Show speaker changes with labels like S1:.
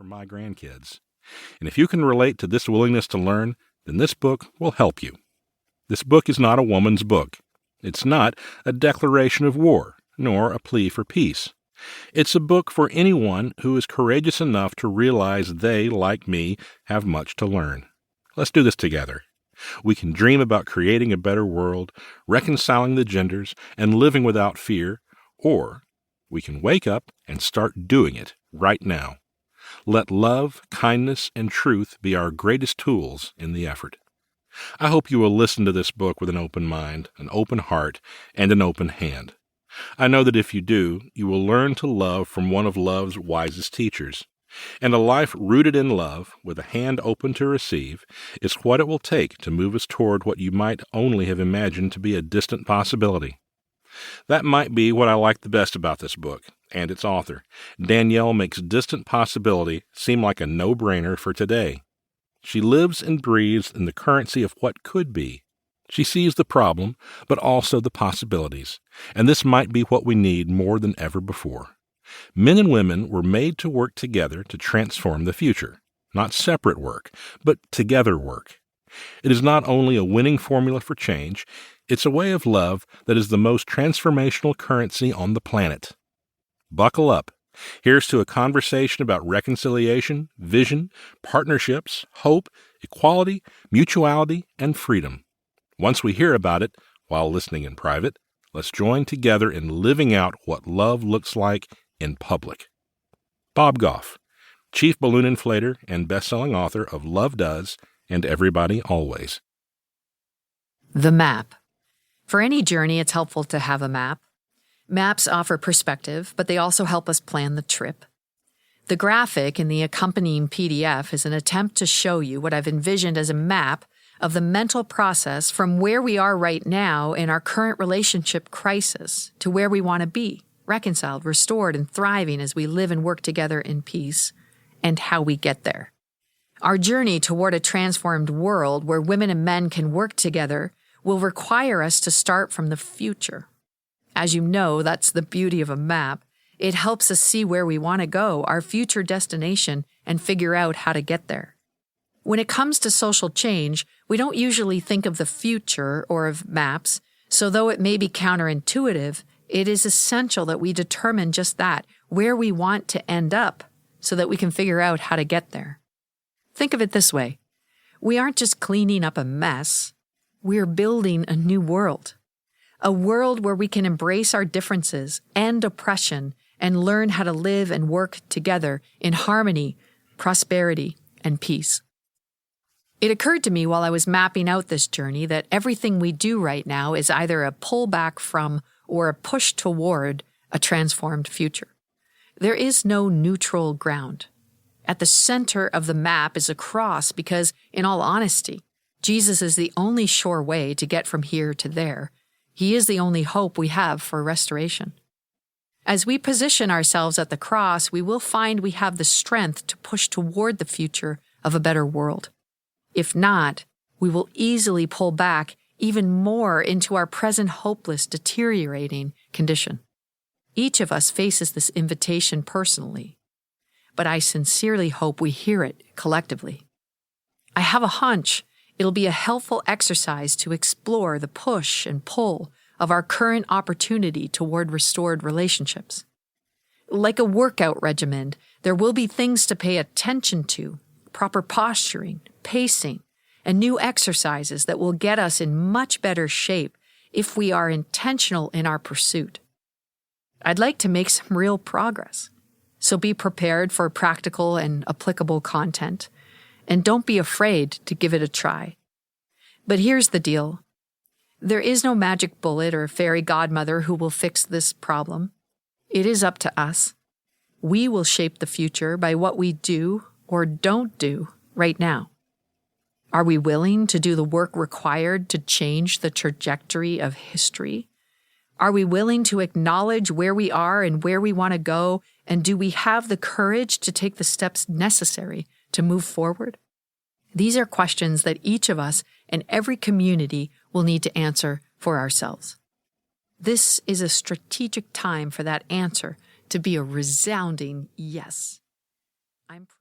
S1: for my grandkids. And if you can relate to this willingness to learn, then this book will help you. This book is not a woman's book. It's not a declaration of war, nor a plea for peace. It's a book for anyone who is courageous enough to realize they, like me, have much to learn. Let's do this together. We can dream about creating a better world, reconciling the genders, and living without fear, or we can wake up and start doing it right now. Let love, kindness, and truth be our greatest tools in the effort. I hope you will listen to this book with an open mind, an open heart, and an open hand. I know that if you do, you will learn to love from one of love's wisest teachers. And a life rooted in love, with a hand open to receive, is what it will take to move us toward what you might only have imagined to be a distant possibility. That might be what I like the best about this book, and its author. Danielle makes distant possibility seem like a no-brainer for today. She lives and breathes in the currency of what could be. She sees the problem, but also the possibilities, and this might be what we need more than ever before. Men and women were made to work together to transform the future. Not separate work, but together work. It is not only a winning formula for change, it's a way of love that is the most transformational currency on the planet. Buckle up. Here's to a conversation about reconciliation, vision, partnerships, hope, equality, mutuality, and freedom. Once we hear about it, while listening in private, let's join together in living out what love looks like in public. Bob Goff, chief balloon inflator and best-selling author of Love Does and Everybody Always.
S2: The map. For any journey, it's helpful to have a map. Maps offer perspective, but they also help us plan the trip. The graphic in the accompanying PDF is an attempt to show you what I've envisioned as a map of the mental process from where we are right now in our current relationship crisis to where we want to be, reconciled, restored, and thriving as we live and work together in peace, and how we get there. Our journey toward a transformed world where women and men can work together will require us to start from the future. As you know, that's the beauty of a map. It helps us see where we want to go, our future destination, and figure out how to get there. When it comes to social change, we don't usually think of the future or of maps, so though it may be counterintuitive, it is essential that we determine just that, where we want to end up, so that we can figure out how to get there. Think of it this way. We aren't just cleaning up a mess. We're building a new world. A world where we can embrace our differences, end oppression, and learn how to live and work together in harmony, prosperity, and peace. It occurred to me while I was mapping out this journey that everything we do right now is either a pullback from or a push toward a transformed future. There is no neutral ground. At the center of the map is a cross because, in all honesty, Jesus is the only sure way to get from here to there. He is the only hope we have for restoration. As we position ourselves at the cross, we will find we have the strength to push toward the future of a better world. If not, we will easily pull back even more into our present hopeless, deteriorating condition. Each of us faces this invitation personally, but I sincerely hope we hear it collectively. I have a hunch it'll be a helpful exercise to explore the push and pull of our current opportunity toward restored relationships. Like a workout regimen, there will be things to pay attention to, proper posturing, pacing, and new exercises that will get us in much better shape if we are intentional in our pursuit. I'd like to make some real progress, so be prepared for practical and applicable content, and don't be afraid to give it a try. But here's the deal. There is no magic bullet or fairy godmother who will fix this problem. It is up to us. We will shape the future by what we do or don't do right now. Are we willing to do the work required to change the trajectory of history? Are we willing to acknowledge where we are and where we want to go, and do we have the courage to take the steps necessary to move forward? These are questions that each of us and every community will need to answer for ourselves. This is a strategic time for that answer to be a resounding yes. I'm